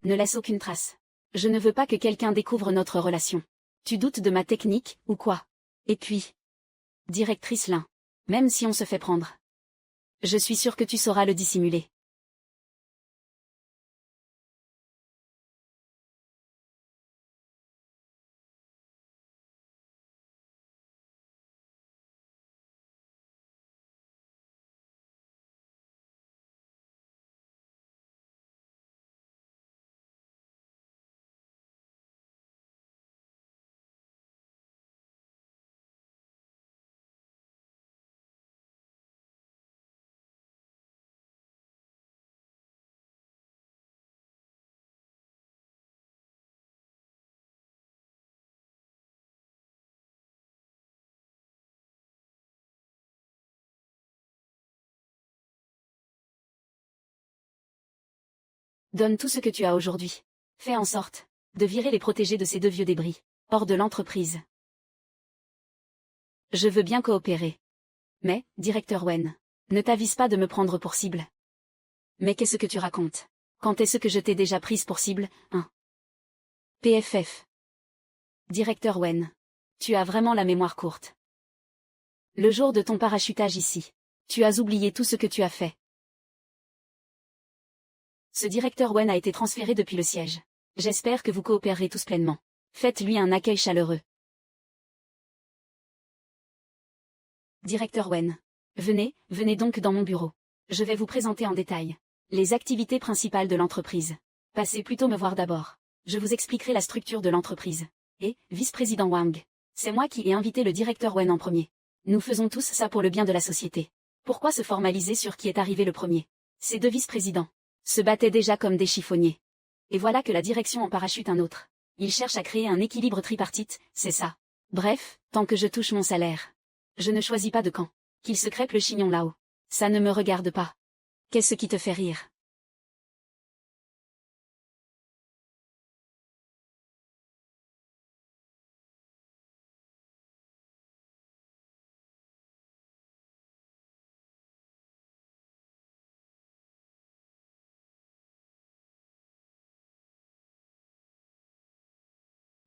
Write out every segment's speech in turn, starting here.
Ne laisse aucune trace. Je ne veux pas que quelqu'un découvre notre relation. Tu doutes de ma technique, ou quoi? Et puis... Directrice Lin. Même si on se fait prendre. Je suis sûre que tu sauras le dissimuler. Donne tout ce que tu as aujourd'hui. Fais en sorte de virer les protégés de ces deux vieux débris, hors de l'entreprise. Je veux bien coopérer. Mais, directeur Wen, ne t'avise pas de me prendre pour cible. Mais qu'est-ce que tu racontes? Quand est-ce que je t'ai déjà prise pour cible, hein? PFF. Directeur Wen. Tu as vraiment la mémoire courte. Le jour de ton parachutage ici. Tu as oublié tout ce que tu as fait. Ce directeur Wen a été transféré depuis le siège. J'espère que vous coopérerez tous pleinement. Faites-lui un accueil chaleureux. Directeur Wen. Venez donc dans mon bureau. Je vais vous présenter en détail les activités principales de l'entreprise. Passez plutôt me voir d'abord. Je vous expliquerai la structure de l'entreprise. Et, vice-président Wang. C'est moi qui ai invité le directeur Wen en premier. Nous faisons tous ça pour le bien de la société. Pourquoi se formaliser sur qui est arrivé le premier? Ces deux vice-présidents se battaient déjà comme des chiffonniers. Et voilà que la direction en parachute un autre. Ils cherchent à créer un équilibre tripartite, c'est ça. Bref, tant que je touche mon salaire. Je ne choisis pas de camp. Qu'il se crêpe le chignon là-haut. Ça ne me regarde pas. Qu'est-ce qui te fait rire?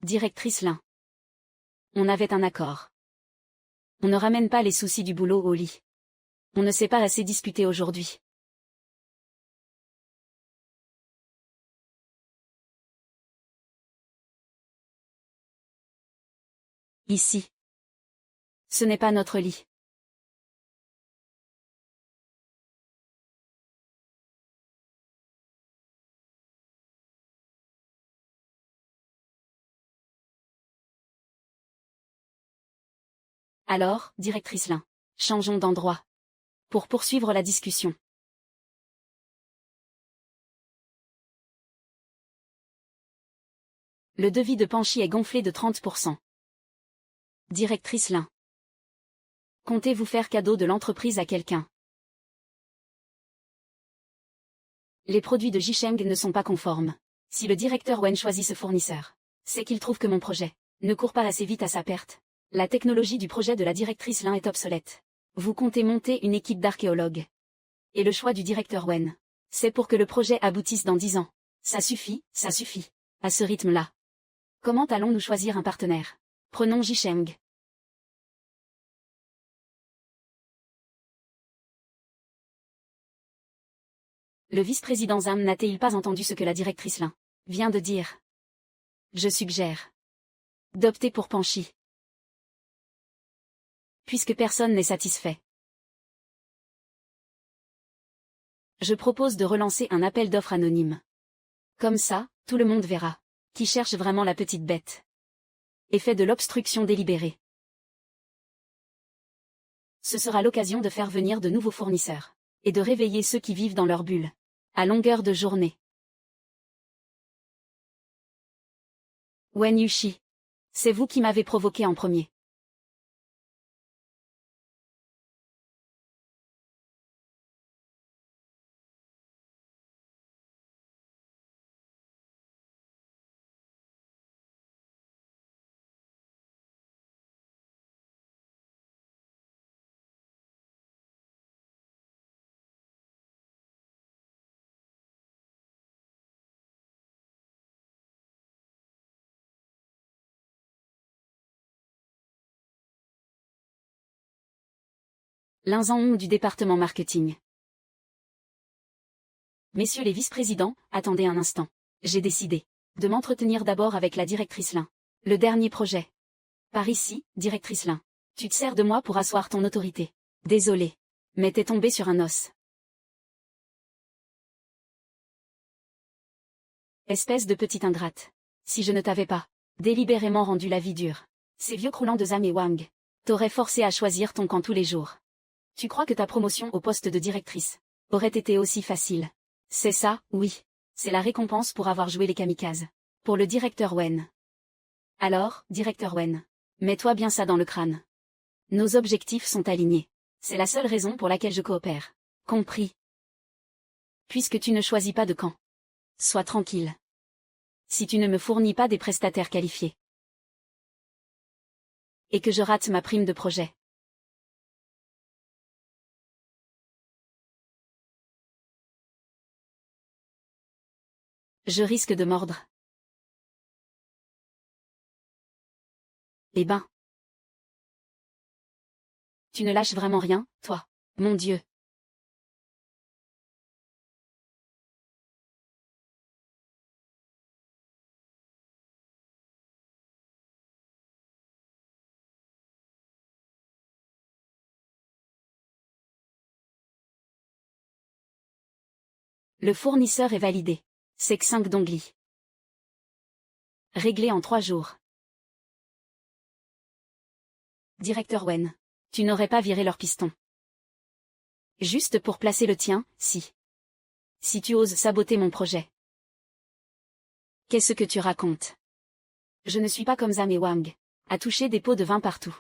Directrice Lin. On avait un accord. On ne ramène pas les soucis du boulot au lit. On ne s'est pas assez disputé aujourd'hui. Ici. Ce n'est pas notre lit. Alors, directrice Lin. Changeons d'endroit. Pour poursuivre la discussion. Le devis de Panchi est gonflé de 30%. Directrice Lin. Comptez-vous faire cadeau de l'entreprise à quelqu'un? Les produits de Jicheng ne sont pas conformes. Si le directeur Wen choisit ce fournisseur, c'est qu'il trouve que mon projet ne court pas assez vite à sa perte. La technologie du projet de la directrice Lin est obsolète. Vous comptez monter une équipe d'archéologues. Et le choix du directeur Wen, c'est pour que le projet aboutisse dans 10 ans. Ça suffit, à ce rythme-là. Comment allons-nous choisir un partenaire? Prenons Jicheng. Le vice-président Zhang n'a-t-il pas entendu ce que la directrice Lin vient de dire? Je suggère d'opter pour Panchi. Puisque personne n'est satisfait. Je propose de relancer un appel d'offres anonyme. Comme ça, tout le monde verra qui cherche vraiment la petite bête. Et fait de l'obstruction délibérée. Ce sera l'occasion de faire venir de nouveaux fournisseurs. Et de réveiller ceux qui vivent dans leur bulle. À longueur de journée. Wen Yushi. C'est vous qui m'avez provoqué en premier. Lin Zhang du département marketing. Messieurs les vice-présidents, attendez un instant. J'ai décidé de m'entretenir d'abord avec la directrice Lin. Le dernier projet. Par ici, directrice Lin. Tu te sers de moi pour asseoir ton autorité. Désolé. Mais t'es tombé sur un os. Espèce de petite ingrate. Si je ne t'avais pas délibérément rendu la vie dure, ces vieux croulants de Zhang et Wang t'auraient forcé à choisir ton camp tous les jours. Tu crois que ta promotion au poste de directrice aurait été aussi facile? C'est ça, oui. C'est la récompense pour avoir joué les kamikazes. Pour le directeur Wen. Alors, directeur Wen, mets-toi bien ça dans le crâne. Nos objectifs sont alignés. C'est la seule raison pour laquelle je coopère. Compris. Puisque tu ne choisis pas de camp. Sois tranquille. Si tu ne me fournis pas des prestataires qualifiés. Et que je rate ma prime de projet. Je risque de mordre. Eh ben. Tu ne lâches vraiment rien, toi. Mon Dieu. Le fournisseur est validé. C'est que 5 Dongli. Réglé en 3 jours. Directeur Wen. Tu n'aurais pas viré leur piston. Juste pour placer le tien, si. Si tu oses saboter mon projet. Qu'est-ce que tu racontes? Je ne suis pas comme Zhang et Wang. À toucher des pots de vin partout.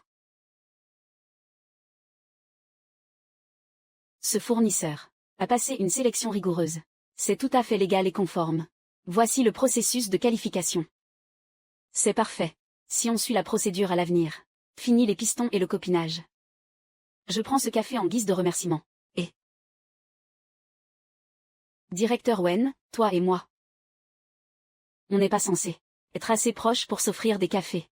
Ce fournisseur a passé une sélection rigoureuse. C'est tout à fait légal et conforme. Voici le processus de qualification. C'est parfait. Si on suit la procédure à l'avenir. Fini les pistons et le copinage. Je prends ce café en guise de remerciement. Et directeur Wen, toi et moi. On n'est pas censé être assez proches pour s'offrir des cafés.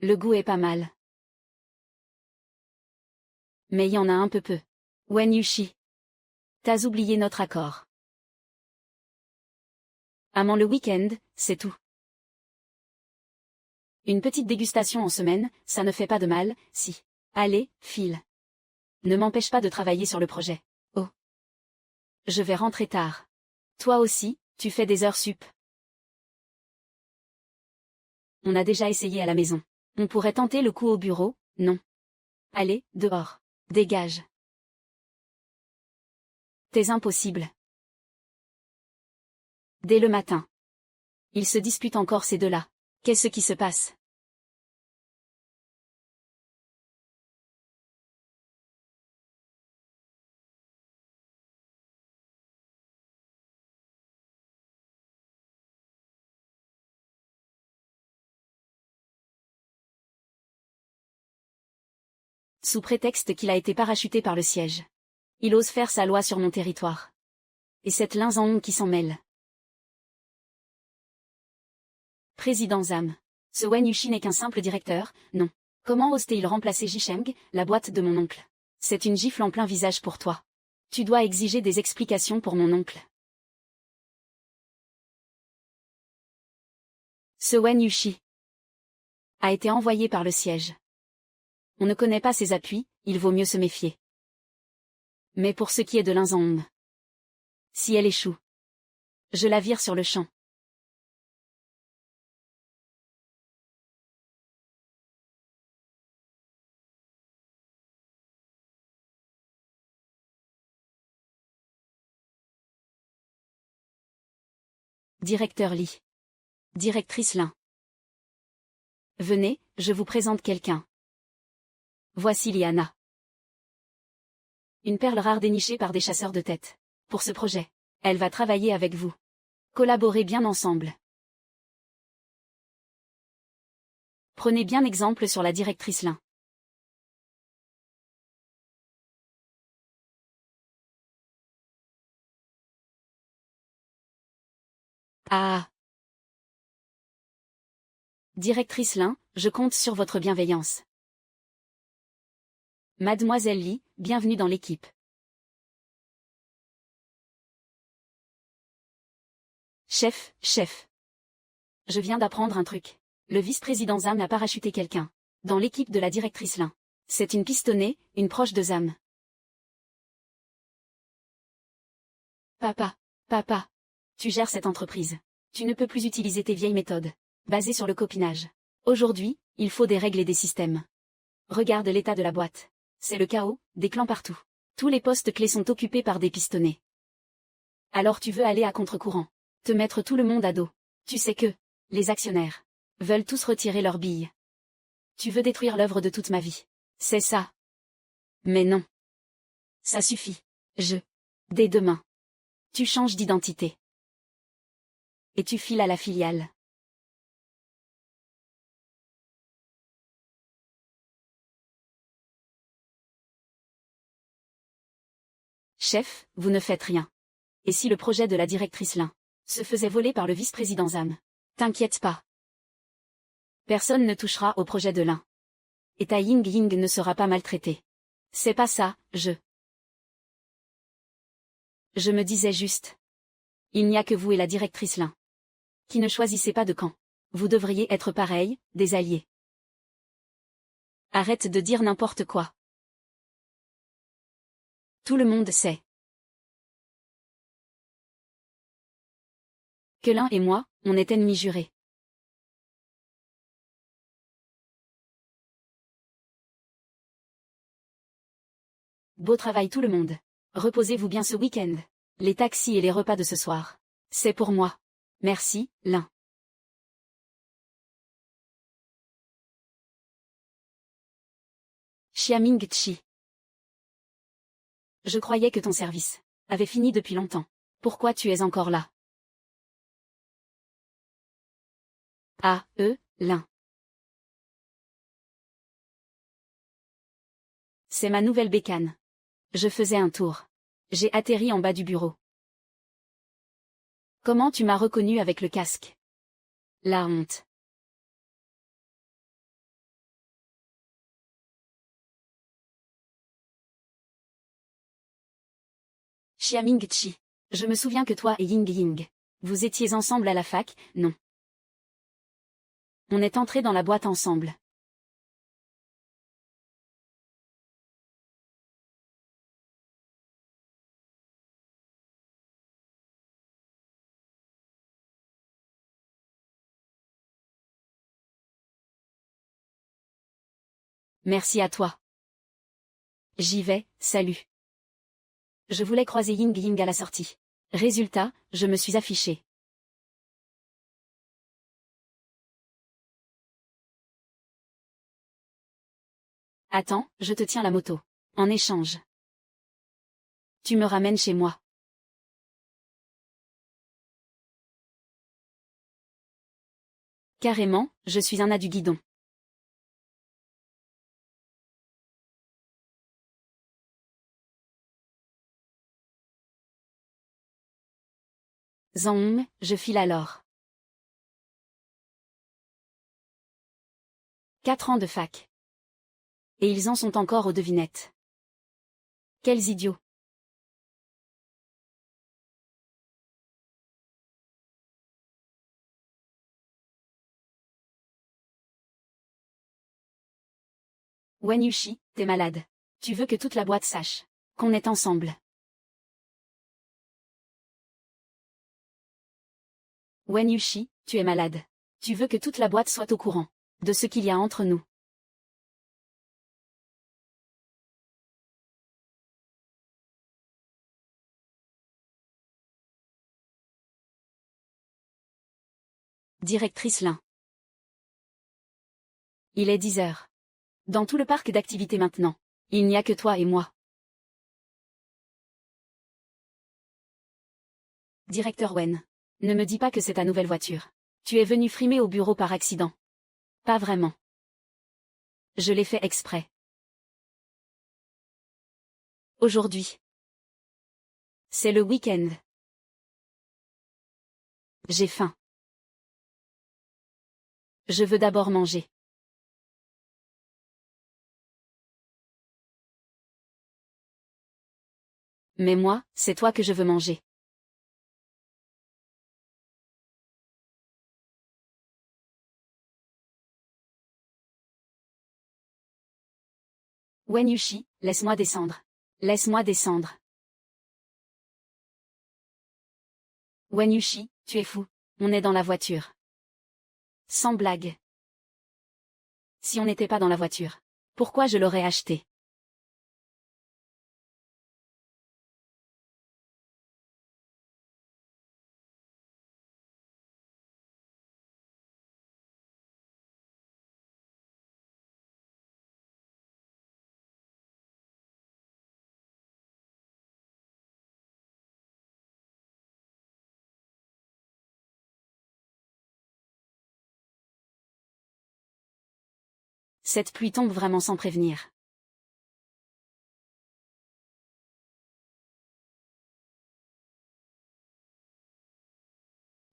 Le goût est pas mal. Mais y en a un peu. Wen Yushi. T'as oublié notre accord. Avant le week-end, c'est tout. Une petite dégustation en semaine, ça ne fait pas de mal, si. Allez, file. Ne m'empêche pas de travailler sur le projet. Oh. Je vais rentrer tard. Toi aussi, tu fais des heures sup. On a déjà essayé à la maison. On pourrait tenter le coup au bureau, non. Allez, dehors. Dégage. T'es impossible. Dès le matin. Ils se disputent encore ces deux-là. Qu'est-ce qui se passe? Sous prétexte qu'il a été parachuté par le siège. Il ose faire sa loi sur mon territoire. Et cette Lin Zhang qui s'en mêle. Président Zam. Ce Wen Yushi n'est qu'un simple directeur, non. Comment ose-t-il remplacer Jisheng, la boîte de mon oncle? C'est une gifle en plein visage pour toi. Tu dois exiger des explications pour mon oncle. Ce Wen Yushi a été envoyé par le siège. On ne connaît pas ses appuis, il vaut mieux se méfier. Mais pour ce qui est de Lin Zhang, si elle échoue, je la vire sur le champ. Directeur Li. Directrice Lin. Venez, je vous présente quelqu'un. Voici Liana. Une perle rare dénichée par des chasseurs de tête. Pour ce projet, elle va travailler avec vous. Collaborez bien ensemble. Prenez bien exemple sur la directrice Lin. Ah. Directrice Lin, je compte sur votre bienveillance. Mademoiselle Li, bienvenue dans l'équipe. Chef. Je viens d'apprendre un truc. Le vice-président Zam a parachuté quelqu'un. Dans l'équipe de la directrice Lin. C'est une pistonnée, une proche de Zam. Papa. Tu gères cette entreprise. Tu ne peux plus utiliser tes vieilles méthodes, basées sur le copinage. Aujourd'hui, il faut des règles et des systèmes. Regarde l'état de la boîte. C'est le chaos, des clans partout. Tous les postes clés sont occupés par des pistonnés. Alors tu veux aller à contre-courant. Te mettre tout le monde à dos. Tu sais que, les actionnaires, veulent tous retirer leurs billes. Tu veux détruire l'œuvre de toute ma vie. C'est ça. Mais non. Ça suffit. Dès demain. Tu changes d'identité. Et tu files à la filiale. Chef, vous ne faites rien. Et si le projet de la directrice Lin se faisait voler par le vice-président Zam? T'inquiète pas. Personne ne touchera au projet de Lin. Et ta Ying ne sera pas maltraitée. C'est pas ça, je me disais juste. Il n'y a que vous et la directrice Lin qui ne choisissez pas de camp. Vous devriez être pareils, des alliés. Arrête de dire n'importe quoi. Tout le monde sait que Lin et moi, on est ennemis jurés. Beau travail tout le monde. Reposez-vous bien ce week-end. Les taxis et les repas de ce soir. C'est pour moi. Merci, Lin. Xiaming Chi. Je croyais que ton service avait fini depuis longtemps. Pourquoi tu es encore là? Ah, Lin. C'est ma nouvelle bécane. Je faisais un tour. J'ai atterri en bas du bureau. Comment tu m'as reconnu avec le casque? La honte. Xiaming Chi. Je me souviens que toi et Ying, vous étiez ensemble à la fac, non? On est entrés dans la boîte ensemble. Merci à toi. J'y vais, salut. Je voulais croiser Ying à la sortie. Résultat, je me suis affiché. Attends, je te tiens la moto. En échange. Tu me ramènes chez moi. Carrément, je suis un as du guidon. Zhang, je file alors. 4 ans de fac. Et ils en sont encore aux devinettes. Quels idiots. Wen Yushi, t'es malade. Tu veux que toute la boîte sache qu'on est ensemble. Wen Yushi, tu es malade. Tu veux que toute la boîte soit au courant de ce qu'il y a entre nous. Directrice Lin. Il est 10 heures. Dans tout le parc d'activités maintenant, il n'y a que toi et moi. Directeur Wen. Ne me dis pas que c'est ta nouvelle voiture. Tu es venu frimer au bureau par accident. Pas vraiment. Je l'ai fait exprès. Aujourd'hui. C'est le week-end. J'ai faim. Je veux d'abord manger. Mais moi, c'est toi que je veux manger. Wen Yushi, laisse-moi descendre. Laisse-moi descendre. Wen Yushi, tu es fou. On est dans la voiture. Sans blague. Si on n'était pas dans la voiture, pourquoi je l'aurais acheté? Cette pluie tombe vraiment sans prévenir.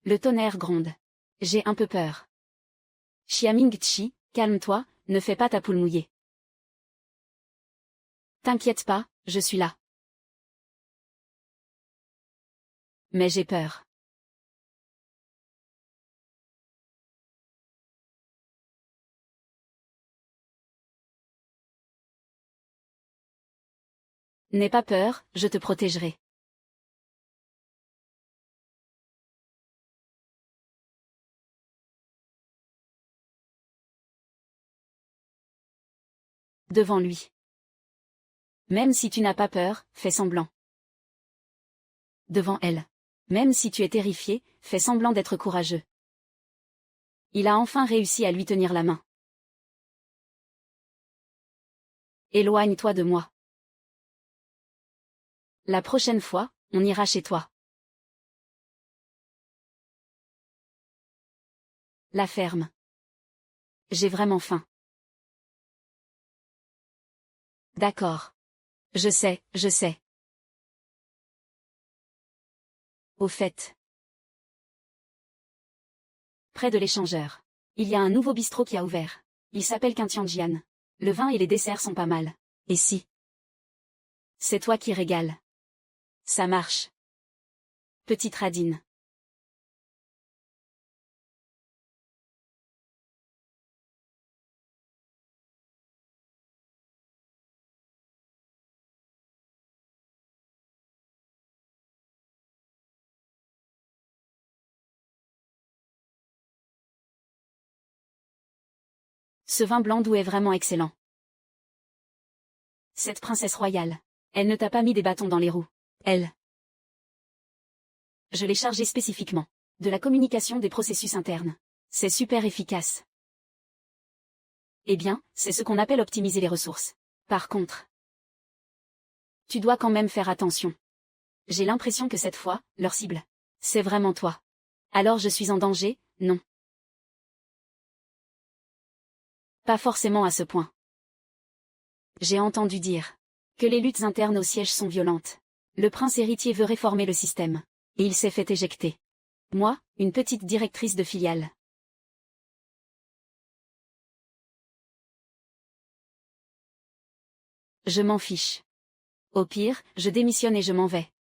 Le tonnerre gronde. J'ai un peu peur. Xiaming-Chi, calme-toi, ne fais pas ta poule mouillée. T'inquiète pas, je suis là. Mais j'ai peur. N'aie pas peur, je te protégerai. Devant lui. Même si tu n'as pas peur, fais semblant. Devant elle. Même si tu es terrifié, fais semblant d'être courageux. Il a enfin réussi à lui tenir la main. Éloigne-toi de moi. La prochaine fois, on ira chez toi. La ferme. J'ai vraiment faim. D'accord. Je sais, je sais. Au fait. Près de l'échangeur. Il y a un nouveau bistrot qui a ouvert. Il s'appelle Quintianjian. Le vin et les desserts sont pas mal. Et si? C'est toi qui régales. Ça marche. Petite radine. Ce vin blanc doux est vraiment excellent. Cette princesse royale. Elle ne t'a pas mis des bâtons dans les roues. Elle. Je l'ai chargée spécifiquement. De la communication des processus internes. C'est super efficace. Eh bien, c'est ce qu'on appelle optimiser les ressources. Par contre, tu dois quand même faire attention. J'ai l'impression que cette fois, leur cible, c'est vraiment toi. Alors je suis en danger, non? Pas forcément à ce point. J'ai entendu dire que les luttes internes au siège sont violentes. Le prince héritier veut réformer le système. Et il s'est fait éjecter. Moi, une petite directrice de filiale. Je m'en fiche. Au pire, je démissionne et je m'en vais.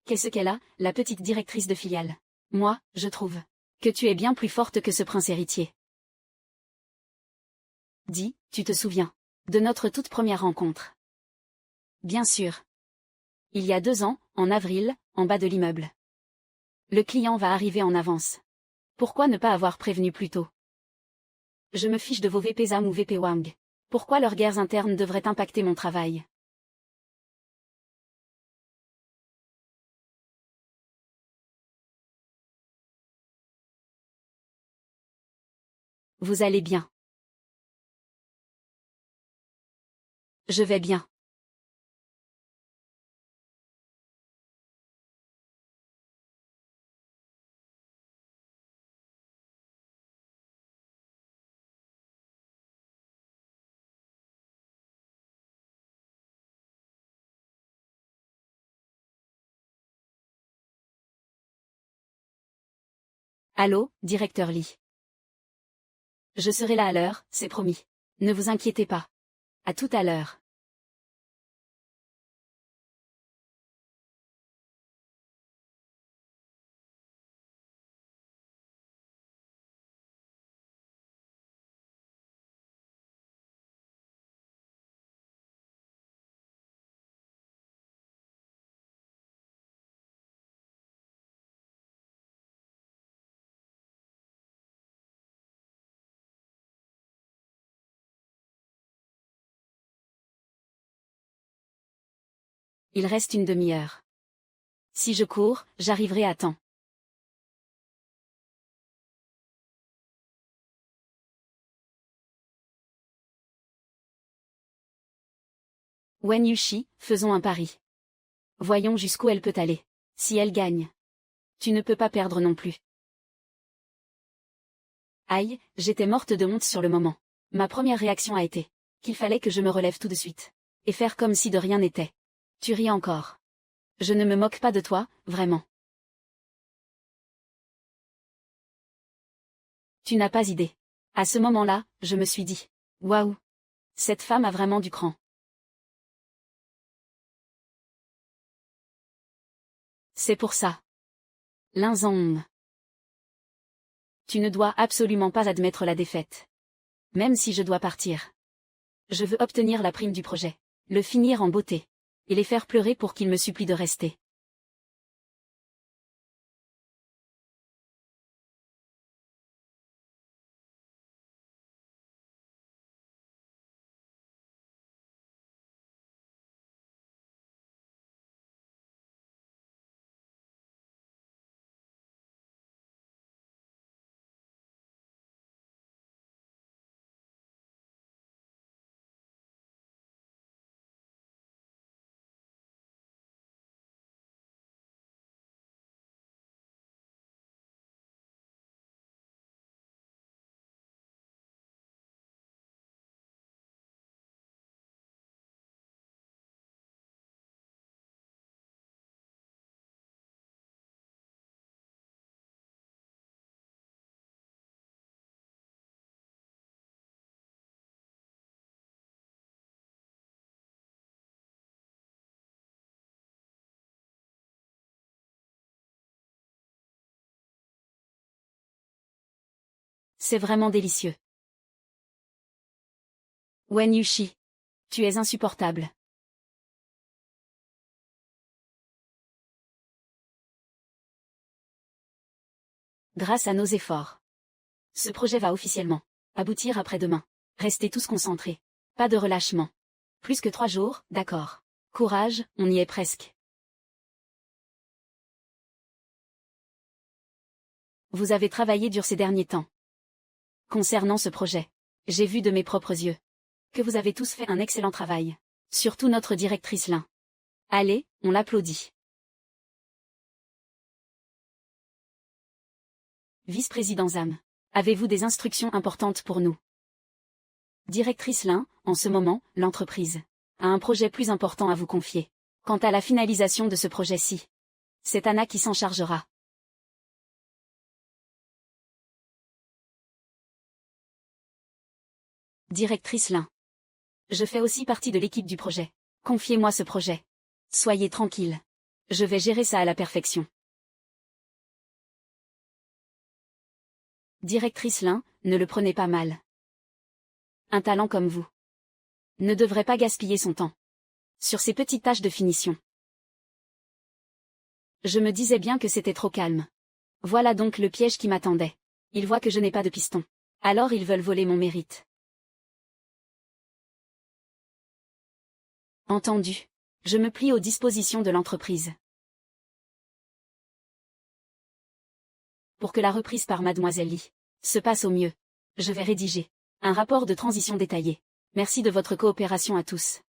Qu'est-ce qu'elle a, la petite directrice de filiale? Moi, je trouve que tu es bien plus forte que ce prince héritier. Dis, tu te souviens de notre toute première rencontre? Bien sûr. Il y a 2 ans, en avril, en bas de l'immeuble. Le client va arriver en avance. Pourquoi ne pas avoir prévenu plus tôt? Je me fiche de vos VP ZAM ou VP Wang. Pourquoi leurs guerres internes devraient impacter mon travail? Vous allez bien? Je vais bien. Allô, directeur Lee. Je serai là à l'heure, c'est promis. Ne vous inquiétez pas. À tout à l'heure. Il reste une demi-heure. Si je cours, j'arriverai à temps. Wen Yushi, faisons un pari. Voyons jusqu'où elle peut aller. Si elle gagne. Tu ne peux pas perdre non plus. Aïe, j'étais morte de honte sur le moment. Ma première réaction a été qu'il fallait que je me relève tout de suite. Et faire comme si de rien n'était. Tu ris encore. Je ne me moque pas de toi, vraiment. Tu n'as pas idée. À ce moment-là, je me suis dit. Waouh. Cette femme a vraiment du cran. C'est pour ça. Linzong. Tu ne dois absolument pas admettre la défaite. Même si je dois partir. Je veux obtenir la prime du projet. Le finir en beauté. Et les faire pleurer pour qu'ils me supplient de rester. C'est vraiment délicieux. Wen Yushi. Tu es insupportable. Grâce à nos efforts. Ce projet va officiellement aboutir après-demain. Restez tous concentrés. Pas de relâchement. Plus que 3 jours, d'accord. Courage, on y est presque. Vous avez travaillé dur ces derniers temps. Concernant ce projet, j'ai vu de mes propres yeux que vous avez tous fait un excellent travail. Surtout notre directrice Lin. Allez, on l'applaudit. Vice-président Zam. Avez-vous des instructions importantes pour nous? Directrice Lin, en ce moment, l'entreprise a un projet plus important à vous confier. Quant à la finalisation de ce projet-ci, c'est Anna qui s'en chargera. Directrice Lin. Je fais aussi partie de l'équipe du projet. Confiez-moi ce projet. Soyez tranquille. Je vais gérer ça à la perfection. Directrice Lin, ne le prenez pas mal. Un talent comme vous ne devrait pas gaspiller son temps sur ces petites tâches de finition. Je me disais bien que c'était trop calme. Voilà donc le piège qui m'attendait. Ils voient que je n'ai pas de piston. Alors ils veulent voler mon mérite. Entendu. Je me plie aux dispositions de l'entreprise. Pour que la reprise par Mademoiselle Lee se passe au mieux, je vais rédiger un rapport de transition détaillé. Merci de votre coopération à tous.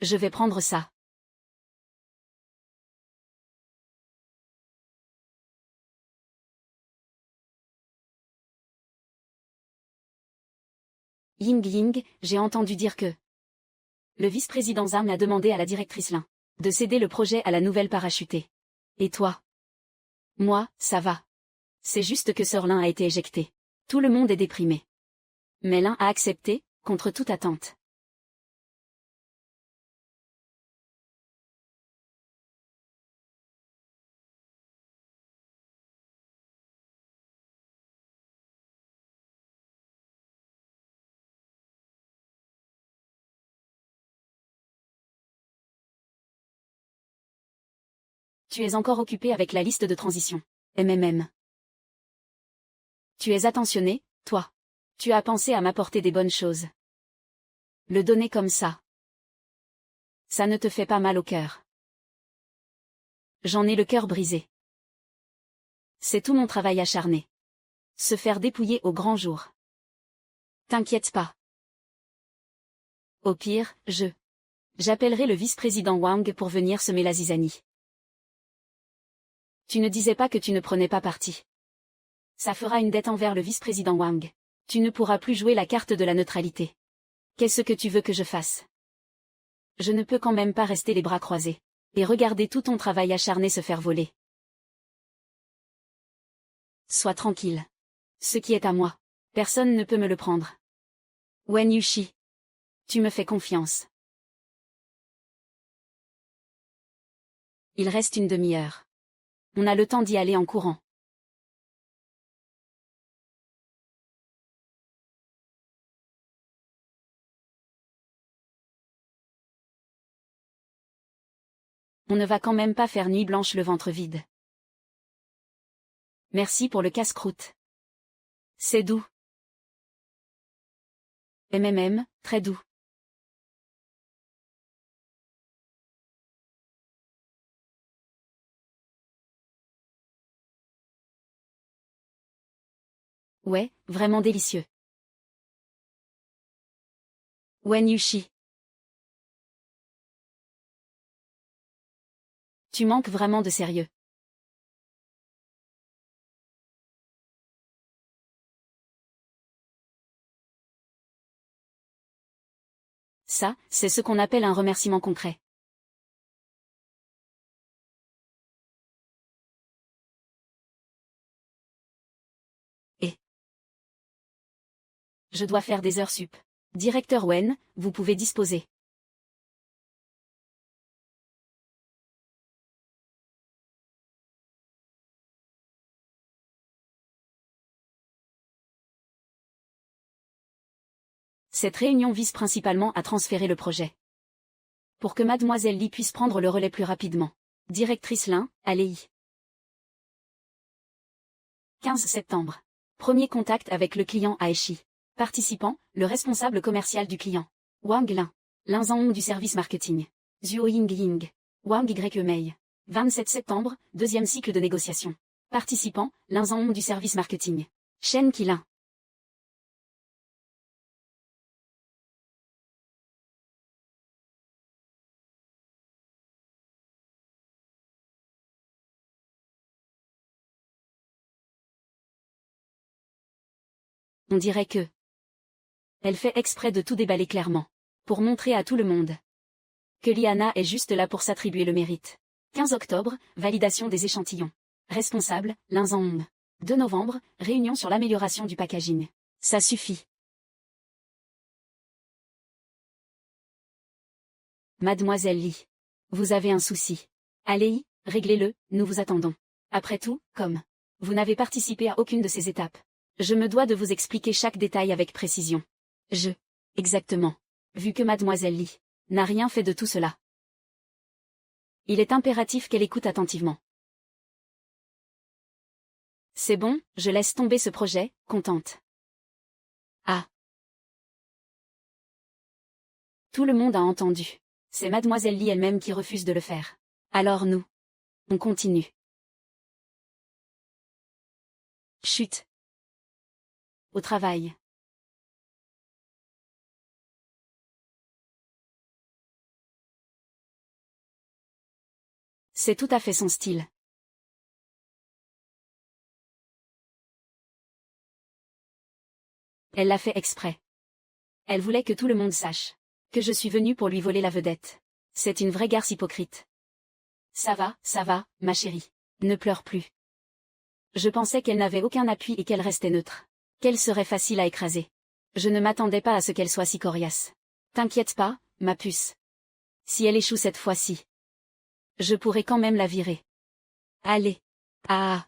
Je vais prendre ça. Ying Ying, j'ai entendu dire que... Le vice-président Zhang a demandé à la directrice Lin de céder le projet à la nouvelle parachutée. Et toi? Moi, ça va. C'est juste que Sir Lin a été éjecté. Tout le monde est déprimé. Mais Lin a accepté, contre toute attente. Tu es encore occupé avec la liste de transition. MMM. Tu es attentionné, toi. Tu as pensé à m'apporter des bonnes choses. Le donner comme ça. Ça ne te fait pas mal au cœur. J'en ai le cœur brisé. C'est tout mon travail acharné. Se faire dépouiller au grand jour. T'inquiète pas. Au pire, j'appellerai le vice-président Wang pour venir semer la zizanie. Tu ne disais pas que tu ne prenais pas parti. Ça fera une dette envers le vice-président Wang. Tu ne pourras plus jouer la carte de la neutralité. Qu'est-ce que tu veux que je fasse? Je ne peux quand même pas rester les bras croisés et regarder tout ton travail acharné se faire voler. Sois tranquille. Ce qui est à moi, personne ne peut me le prendre. Wen Yushi. Tu me fais confiance. Il reste une demi-heure. On a le temps d'y aller en courant. On ne va quand même pas faire nuit blanche le ventre vide. Merci pour le casse-croûte. C'est doux. MMM, très doux. Ouais, vraiment délicieux. Wen Yushi. Tu manques vraiment de sérieux. Ça, c'est ce qu'on appelle un remerciement concret. Et je dois faire des heures sup. Directeur Wen, vous pouvez disposer. Cette réunion vise principalement à transférer le projet. Pour que Mademoiselle Li puisse prendre le relais plus rapidement. Directrice Lin, allez-y. 15 septembre. Premier contact avec le client Aeshi. Participant, le responsable commercial du client. Wang Lin. Lin Zhang du service marketing. Zhuo Ying Ying. Wang Y Mei. 27 septembre, deuxième cycle de négociation. Participant, Lin Zhang du service marketing. Shen Qilin. On dirait que... Elle fait exprès de tout déballer clairement. Pour montrer à tout le monde que Liana est juste là pour s'attribuer le mérite. 15 octobre, validation des échantillons. Responsable, Lin Zhang. 2 novembre, réunion sur l'amélioration du packaging. Ça suffit. Mademoiselle Li. Vous avez un souci. Allez-y, réglez-le, nous vous attendons. Après tout, comme vous n'avez participé à aucune de ces étapes, je me dois de vous expliquer chaque détail avec précision. Exactement. Vu que Mademoiselle Li n'a rien fait de tout cela. Il est impératif qu'elle écoute attentivement. C'est bon, je laisse tomber ce projet, contente. Ah. Tout le monde a entendu. C'est Mademoiselle Li elle-même qui refuse de le faire. Alors nous, on continue. Chut. Au travail. C'est tout à fait son style. Elle l'a fait exprès. Elle voulait que tout le monde sache que je suis venue pour lui voler la vedette. C'est une vraie garce hypocrite. Ça va, ma chérie. Ne pleure plus. Je pensais qu'elle n'avait aucun appui et qu'elle restait neutre. Qu'elle serait facile à écraser. Je ne m'attendais pas à ce qu'elle soit si coriace. T'inquiète pas, ma puce. Si elle échoue cette fois-ci, je pourrai quand même la virer. Allez. Ah.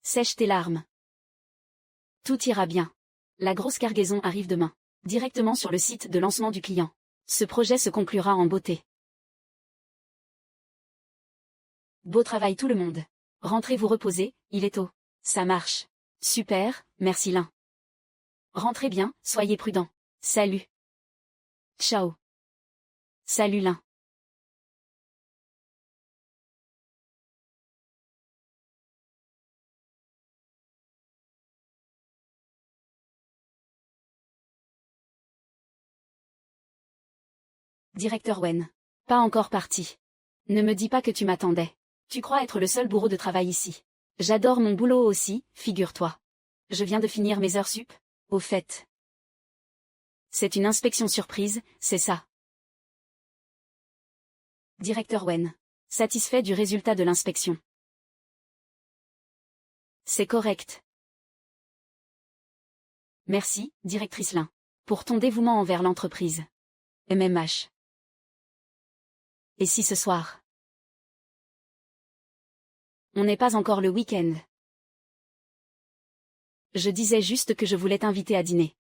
Sèche tes larmes. Tout ira bien. La grosse cargaison arrive demain, directement sur le site de lancement du client. Ce projet se conclura en beauté. Beau travail tout le monde. Rentrez vous reposer, il est tôt. Ça marche. Super, merci Lin. Rentrez bien, soyez prudents. Salut. Ciao. Salut Lin. Directeur Wen. Pas encore parti. Ne me dis pas que tu m'attendais. Tu crois être le seul bourreau de travail ici. J'adore mon boulot aussi, figure-toi. Je viens de finir mes heures sup. Au fait. C'est une inspection surprise, c'est ça. Directeur Wen. Satisfait du résultat de l'inspection. C'est correct. Merci, directrice Lin, pour ton dévouement envers l'entreprise. MMH. Et si ce soir? On n'est pas encore le week-end. Je disais juste que je voulais t'inviter à dîner.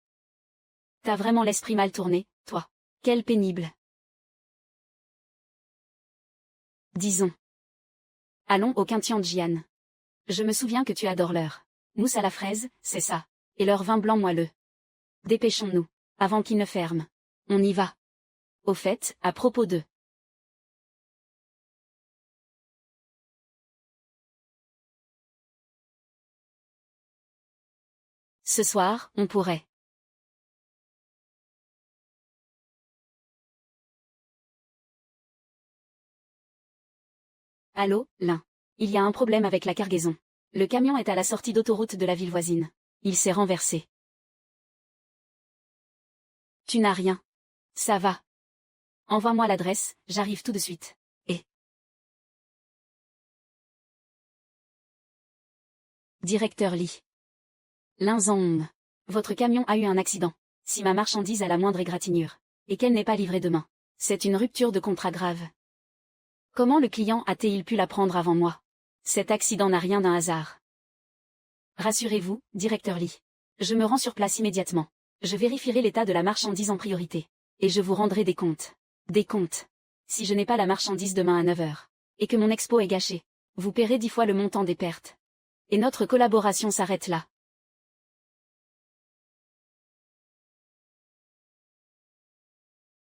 T'as vraiment l'esprit mal tourné, toi. Quel pénible. Disons. Allons au Quintian-Jian. Je me souviens que tu adores leur mousse à la fraise, c'est ça. Et leur vin blanc moelleux. Dépêchons-nous, avant qu'il ne ferme. On y va. Au fait, à propos de... Ce soir, on pourrait. Allô, Lin. Il y a un problème avec la cargaison. Le camion est à la sortie d'autoroute de la ville voisine. Il s'est renversé. Tu n'as rien. Ça va. Envoie-moi l'adresse, j'arrive tout de suite. Et... Directeur Lee. Lin Zhong. Votre camion a eu un accident. Si ma marchandise a la moindre égratignure, et qu'elle n'est pas livrée demain, c'est une rupture de contrat grave. Comment le client a-t-il pu la prendre avant moi? Cet accident n'a rien d'un hasard. Rassurez-vous, directeur Lee. Je me rends sur place immédiatement. Je vérifierai l'état de la marchandise en priorité. Et je vous rendrai des comptes. Des comptes. Si je n'ai pas la marchandise demain à 9 heures, et que mon expo est gâché, vous paierez 10 fois le montant des pertes. Et notre collaboration s'arrête là.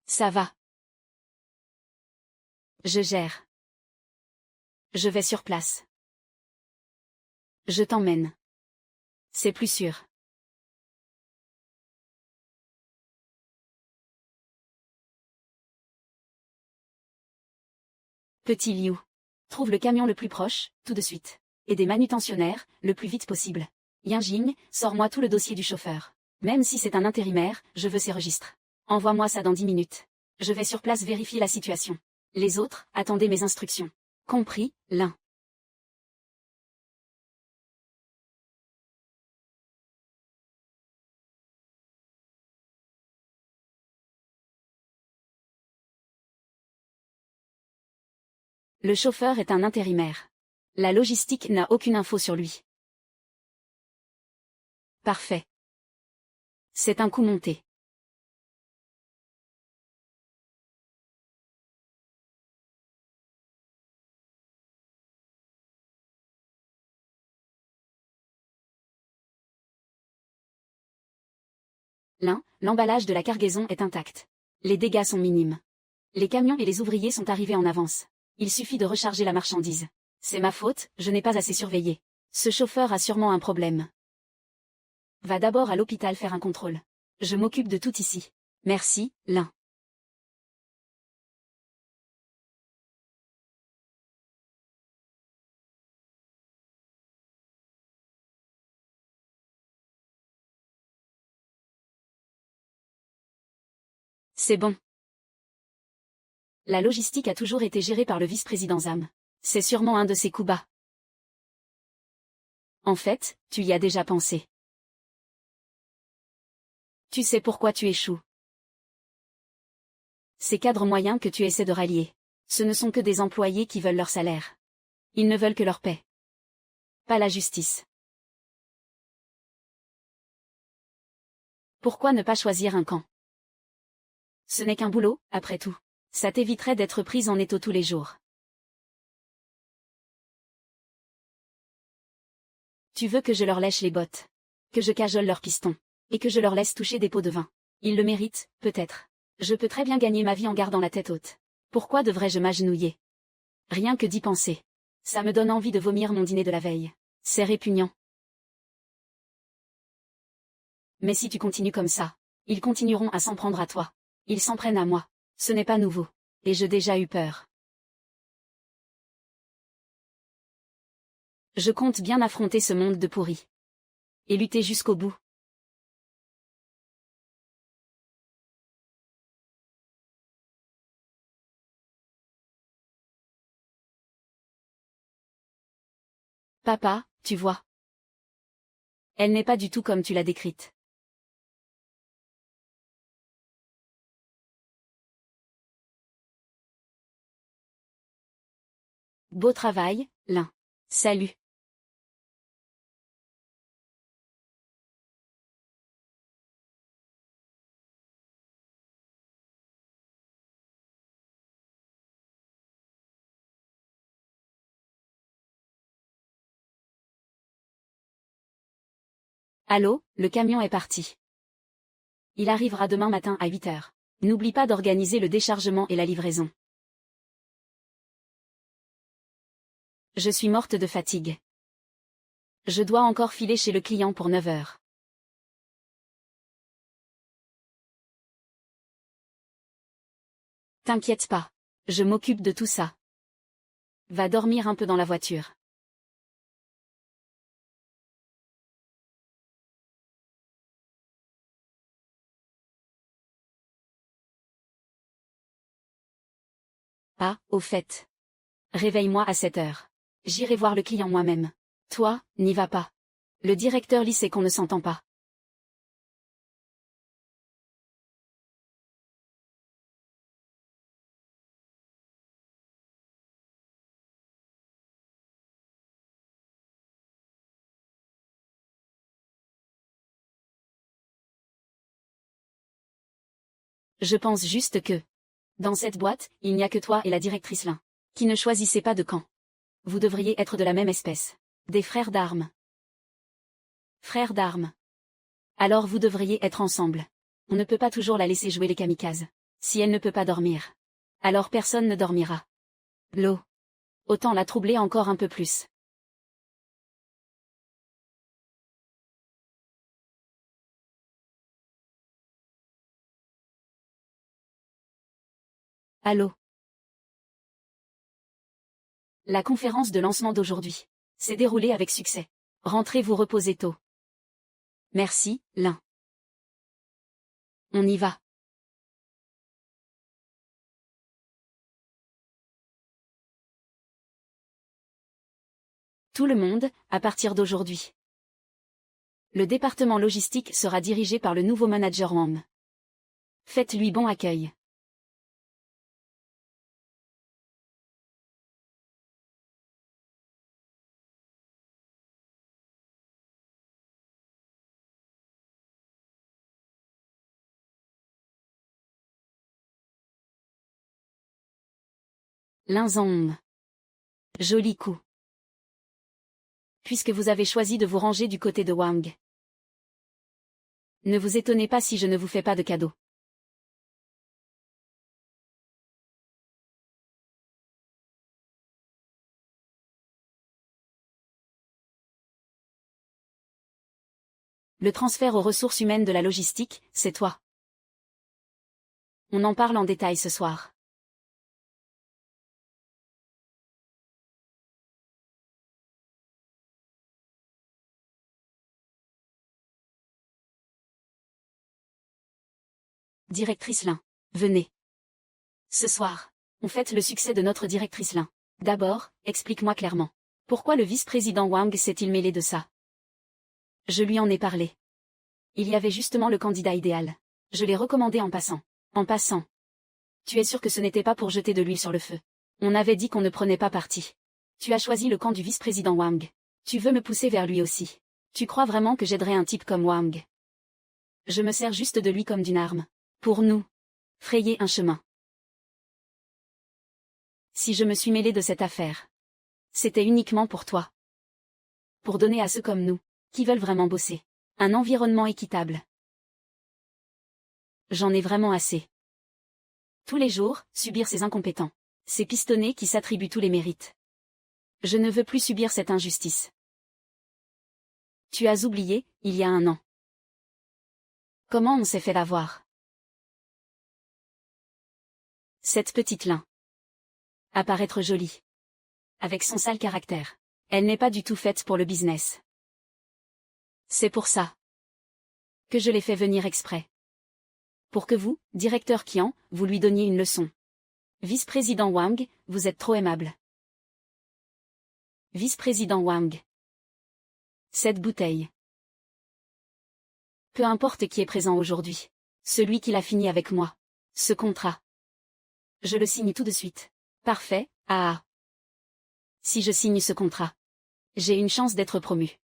Ça va. Je gère. Je vais sur place. Je t'emmène. C'est plus sûr. Petit Liu. Trouve le camion le plus proche, tout de suite. Et des manutentionnaires, le plus vite possible. Yinjing, sors-moi tout le dossier du chauffeur. Même si c'est un intérimaire, je veux ses registres. Envoie-moi ça dans 10 minutes. Je vais sur place vérifier la situation. Les autres, attendez mes instructions. Compris, Lin. Le chauffeur est un intérimaire. La logistique n'a aucune info sur lui. Parfait. C'est un coup monté. L'emballage de la cargaison est intact. Les dégâts sont minimes. Les camions et les ouvriers sont arrivés en avance. Il suffit de recharger la marchandise. C'est ma faute, je n'ai pas assez surveillé. Ce chauffeur a sûrement un problème. Va d'abord à l'hôpital faire un contrôle. Je m'occupe de tout ici. Merci, Lin. C'est bon. La logistique a toujours été gérée par le vice-président Zam. C'est sûrement un de ses coups bas. En fait, tu y as déjà pensé. Tu sais pourquoi tu échoues. Ces cadres moyens que tu essaies de rallier, ce ne sont que des employés qui veulent leur salaire. Ils ne veulent que leur paix. Pas la justice. Pourquoi ne pas choisir un camp? Ce n'est qu'un boulot, après tout. Ça t'éviterait d'être prise en étau tous les jours. Tu veux que je leur lèche les bottes, que je cajole leurs pistons, et que je leur laisse toucher des pots de vin. Ils le méritent, peut-être. Je peux très bien gagner ma vie en gardant la tête haute. Pourquoi devrais-je m'agenouiller? Rien que d'y penser. Ça me donne envie de vomir mon dîner de la veille. C'est répugnant. Mais si tu continues comme ça, ils continueront à s'en prendre à toi. Ils s'en prennent à moi. Ce n'est pas nouveau. Et j'ai déjà eu peur. Je compte bien affronter ce monde de pourri. Et lutter jusqu'au bout. Papa, tu vois. Elle n'est pas du tout comme tu l'as décrite. Beau travail, Lin. Salut. Allô, le camion est parti. Il arrivera demain matin à 8 heures. N'oublie pas d'organiser le déchargement et la livraison. Je suis morte de fatigue. Je dois encore filer chez le client pour 9 heures. T'inquiète pas. Je m'occupe de tout ça. Va dormir un peu dans la voiture. Ah, au fait. Réveille-moi à 7 heures. J'irai voir le client moi-même. Toi, n'y va pas. Le directeur lit sait qu'on ne s'entend pas. Je pense juste que, dans cette boîte, il n'y a que toi et la directrice Lin, qui ne choisissez pas de camp. Vous devriez être de la même espèce. Des frères d'armes. Frères d'armes. Alors vous devriez être ensemble. On ne peut pas toujours la laisser jouer les kamikazes. Si elle ne peut pas dormir, alors personne ne dormira. L'eau. Autant la troubler encore un peu plus. Allô. La conférence de lancement d'aujourd'hui s'est déroulée avec succès. Rentrez vous reposer tôt. Merci, Lin. On y va. Tout le monde, à partir d'aujourd'hui. Le département logistique sera dirigé par le nouveau manager Wang. Faites-lui bon accueil. Lin Zhong. Joli coup. Puisque vous avez choisi de vous ranger du côté de Wang. Ne vous étonnez pas si je ne vous fais pas de cadeau. Le transfert aux ressources humaines de la logistique, c'est toi. On en parle en détail ce soir. Directrice Lin. Venez. Ce soir, on fête le succès de notre directrice Lin. D'abord, explique-moi clairement. Pourquoi le vice-président Wang s'est-il mêlé de ça? Je lui en ai parlé. Il y avait justement le candidat idéal. Je l'ai recommandé en passant. En passant. Tu es sûr que ce n'était pas pour jeter de l'huile sur le feu? On avait dit qu'on ne prenait pas parti. Tu as choisi le camp du vice-président Wang. Tu veux me pousser vers lui aussi. Tu crois vraiment que j'aiderais un type comme Wang? Je me sers juste de lui comme d'une arme. Pour nous. Frayer un chemin. Si je me suis mêlé de cette affaire, c'était uniquement pour toi. Pour donner à ceux comme nous, qui veulent vraiment bosser, un environnement équitable. J'en ai vraiment assez. Tous les jours, subir ces incompétents. Ces pistonnés qui s'attribuent tous les mérites. Je ne veux plus subir cette injustice. Tu as oublié, il y a un an. Comment on s'est fait avoir? Cette petite Lin. À paraître jolie. Avec son sale caractère. Elle n'est pas du tout faite pour le business. C'est pour ça que je l'ai fait venir exprès. Pour que vous, directeur Qian, vous lui donniez une leçon. Vice-président Wang, vous êtes trop aimable. Vice-président Wang. Cette bouteille. Peu importe qui est présent aujourd'hui. Celui qui l'a fini avec moi. Ce contrat. Je le signe tout de suite. Parfait, ah. Si je signe ce contrat, j'ai une chance d'être promu.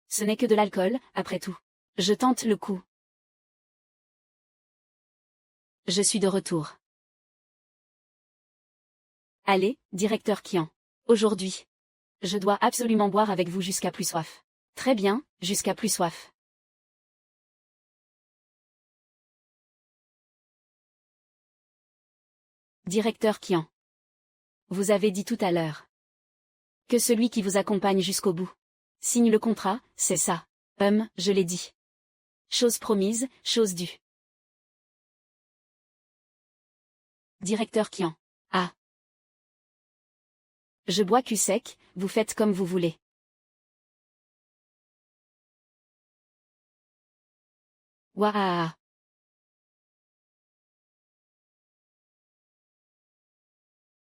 Ce n'est que de l'alcool, après tout. Je tente le coup. Je suis de retour. Allez, directeur Qian. Aujourd'hui. Je dois absolument boire avec vous jusqu'à plus soif. Très bien, jusqu'à plus soif. Directeur Qian. Vous avez dit tout à l'heure que celui qui vous accompagne jusqu'au bout signe le contrat, c'est ça. Je l'ai dit. Chose promise, chose due. Directeur Qian. Ah. Je bois cul sec, vous faites comme vous voulez. Ouah.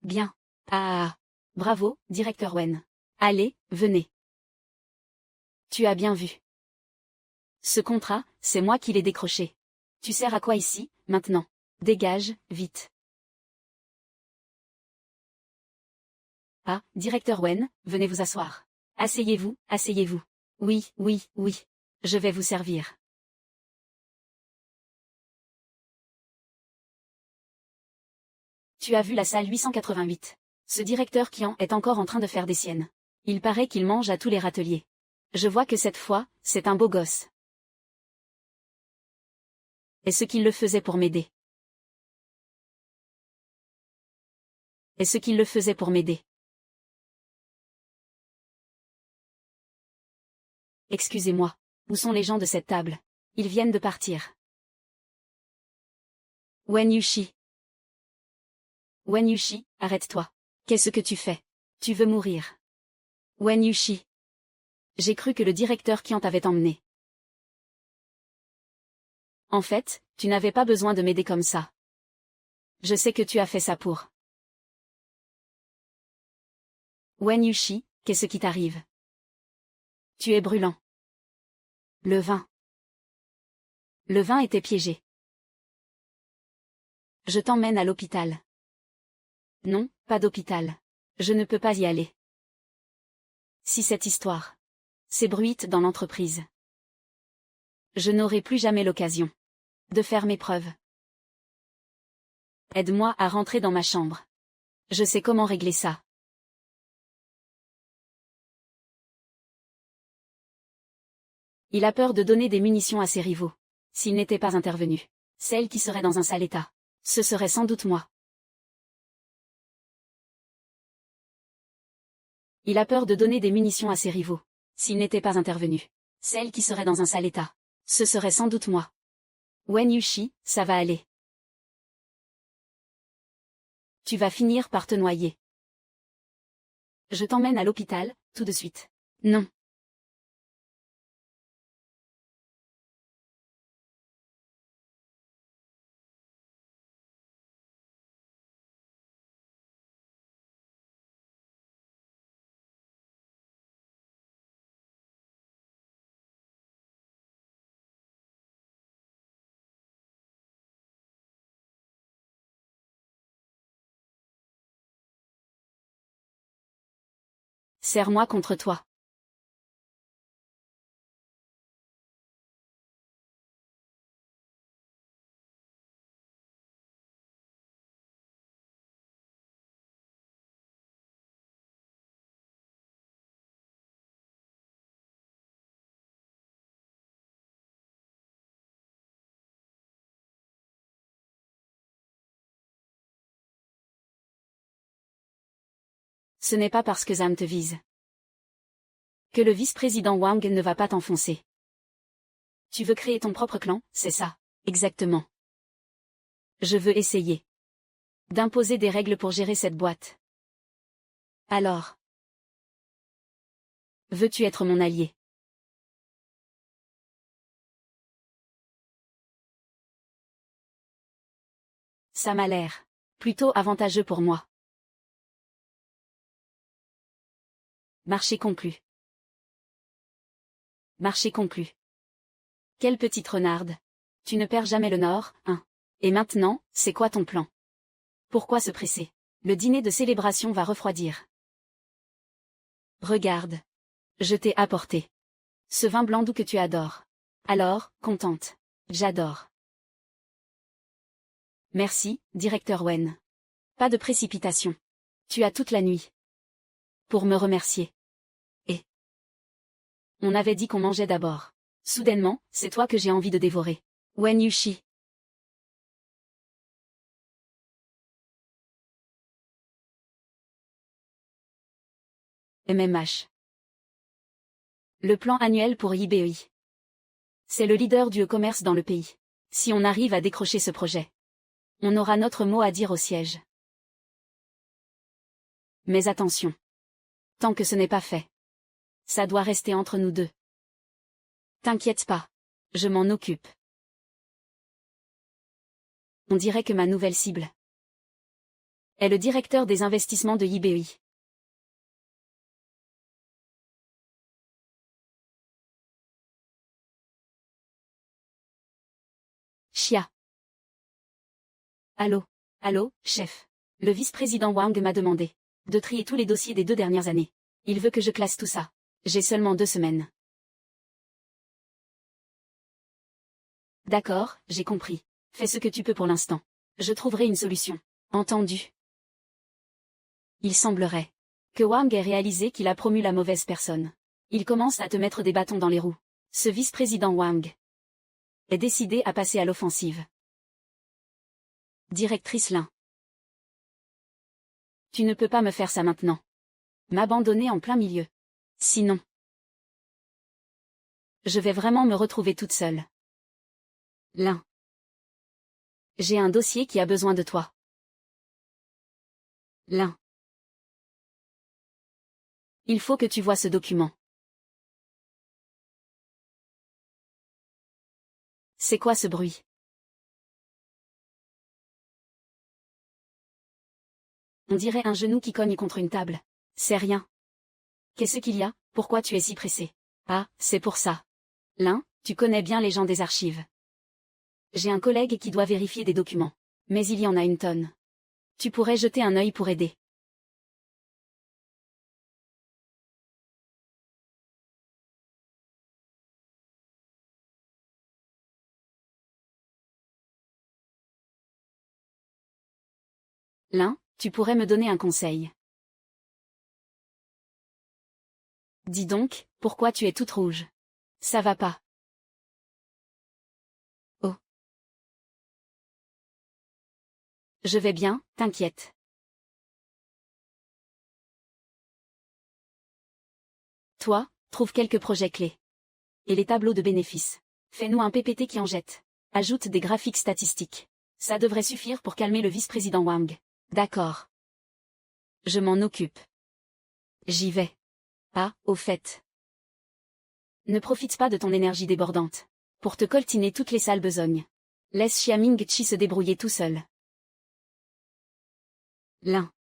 Bien. Ah. Bravo, directeur Wen. Allez, venez. Tu as bien vu. Ce contrat, c'est moi qui l'ai décroché. Tu sers à quoi ici, maintenant? Dégage, vite. Ah, directeur Wen, venez vous asseoir. Asseyez-vous, asseyez-vous. Oui, oui, oui. Je vais vous servir. Tu as vu la salle 888. Ce directeur Qian est encore en train de faire des siennes. Il paraît qu'il mange à tous les râteliers. Je vois que cette fois, c'est un beau gosse. Est-ce qu'il le faisait pour m'aider? Est-ce qu'il le faisait pour m'aider? Excusez-moi. Où sont les gens de cette table? Ils viennent de partir. Wen Yushi. Wen Yushi, arrête-toi. Qu'est-ce que tu fais? Tu veux mourir. Wen Yushi. J'ai cru que le directeur Qian t'avait emmené. En fait, tu n'avais pas besoin de m'aider comme ça. Je sais que tu as fait ça pour. Wen Yushi, qu'est-ce qui t'arrive? Tu es brûlant. Le vin. Le vin était piégé. Je t'emmène à l'hôpital. Non, pas d'hôpital. Je ne peux pas y aller. Si cette histoire s'ébruite dans l'entreprise, je n'aurai plus jamais l'occasion de faire mes preuves. Aide-moi à rentrer dans ma chambre. Je sais comment régler ça. Il a peur de donner des munitions à ses rivaux. S'il n'était pas intervenu, celle qui serait dans un sale état, ce serait sans doute moi. Il a peur de donner des munitions à ses rivaux. S'il n'était pas intervenu, celle qui serait dans un sale état, ce serait sans doute moi. Wen Yushi, ça va aller. Tu vas finir par te noyer. Je t'emmène à l'hôpital, tout de suite. Non. Serre-moi contre toi. Ce n'est pas parce que Zam te vise que le vice-président Wang ne va pas t'enfoncer. Tu veux créer ton propre clan, c'est ça? Exactement. Je veux essayer d'imposer des règles pour gérer cette boîte. Alors, veux-tu être mon allié? Ça m'a l'air plutôt avantageux pour moi. Marché conclu. Marché conclu. Quelle petite renarde. Tu ne perds jamais le nord, hein. Et maintenant, c'est quoi ton plan? Pourquoi se presser? Le dîner de célébration va refroidir. Regarde. Je t'ai apporté ce vin blanc doux que tu adores. Alors, contente. J'adore. Merci, directeur Wen. Pas de précipitation. Tu as toute la nuit pour me remercier. Et on avait dit qu'on mangeait d'abord. Soudainement, c'est toi que j'ai envie de dévorer. Wen Yushi. MMH. Le plan annuel pour IBEI. C'est le leader du e-commerce dans le pays. Si on arrive à décrocher ce projet, on aura notre mot à dire au siège. Mais attention. Tant que ce n'est pas fait, ça doit rester entre nous deux. T'inquiète pas. Je m'en occupe. On dirait que ma nouvelle cible est le directeur des investissements de IBEI. Chia. Allô, allô, chef. Le vice-président Wang m'a demandé de trier tous les dossiers des 2 dernières années. Il veut que je classe tout ça. J'ai seulement 2 semaines. D'accord, j'ai compris. Fais ce que tu peux pour l'instant. Je trouverai une solution. Entendu. Il semblerait que Wang ait réalisé qu'il a promu la mauvaise personne. Il commence à te mettre des bâtons dans les roues. Ce vice-président Wang est décidé à passer à l'offensive. Directrice Lin. Tu ne peux pas me faire ça maintenant. M'abandonner en plein milieu. Sinon, je vais vraiment me retrouver toute seule. Lin. J'ai un dossier qui a besoin de toi. Lin. Il faut que tu vois ce document. C'est quoi ce bruit? On dirait un genou qui cogne contre une table. C'est rien. Qu'est-ce qu'il y a? Pourquoi tu es si pressé? Ah, c'est pour ça. Lin, tu connais bien les gens des archives. J'ai un collègue qui doit vérifier des documents. Mais il y en a une tonne. Tu pourrais jeter un œil pour aider. Lin, tu pourrais me donner un conseil. Dis donc, pourquoi tu es toute rouge? Ça va pas. Oh. Je vais bien, t'inquiète. Toi, trouve quelques projets clés. Et les tableaux de bénéfices. Fais-nous un PPT qui en jette. Ajoute des graphiques statistiques. Ça devrait suffire pour calmer le vice-président Wang. D'accord. Je m'en occupe. J'y vais. Ah, au fait. Ne profite pas de ton énergie débordante pour te coltiner toutes les sales besognes. Laisse Xiaming-Chi se débrouiller tout seul. Lin.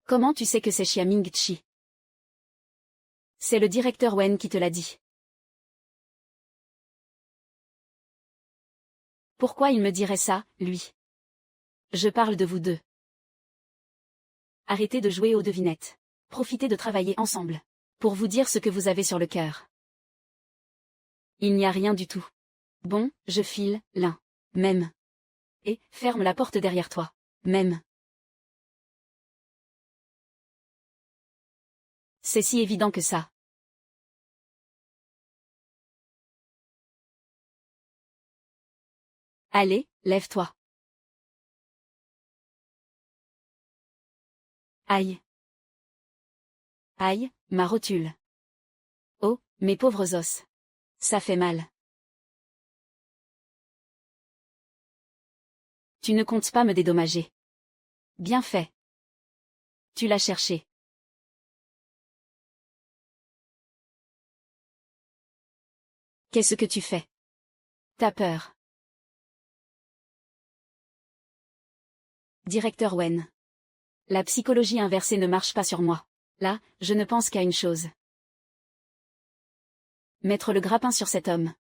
Comment tu sais que c'est Xiaming-Chi? C'est le directeur Wen qui te l'a dit. Pourquoi il me dirait ça, lui? Je parle de vous deux. Arrêtez de jouer aux devinettes. Profitez de travailler ensemble. Pour vous dire ce que vous avez sur le cœur. Il n'y a rien du tout. Bon, je file, l'un. Même. Et, ferme la porte derrière toi. Même. C'est si évident que ça. Allez, lève-toi. Aïe. Aïe, ma rotule. Oh, mes pauvres os. Ça fait mal. Tu ne comptes pas me dédommager. Bien fait. Tu l'as cherché. Qu'est-ce que tu fais? T'as peur. Directeur Wen. La psychologie inversée ne marche pas sur moi. Là, je ne pense qu'à une chose. Mettre le grappin sur cet homme.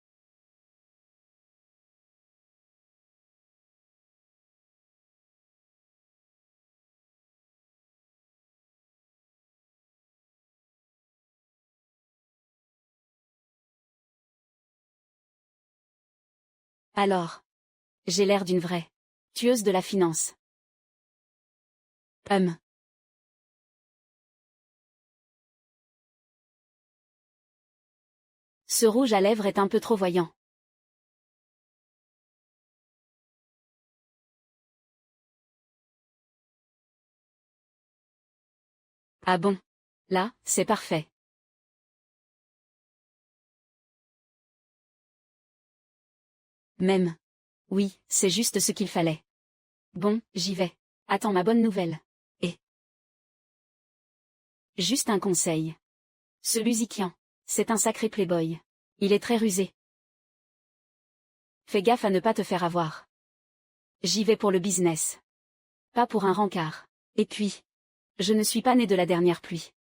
Alors. J'ai l'air d'une vraie tueuse de la finance. Ce rouge à lèvres est un peu trop voyant. Ah bon? Là, c'est parfait. Même. Oui, c'est juste ce qu'il fallait. Bon, j'y vais. Attends ma bonne nouvelle. Et. Juste un conseil. Ce Lusikian, c'est un sacré playboy. Il est très rusé. Fais gaffe à ne pas te faire avoir. J'y vais pour le business. Pas pour un rencard. Et puis. Je ne suis pas né de la dernière pluie.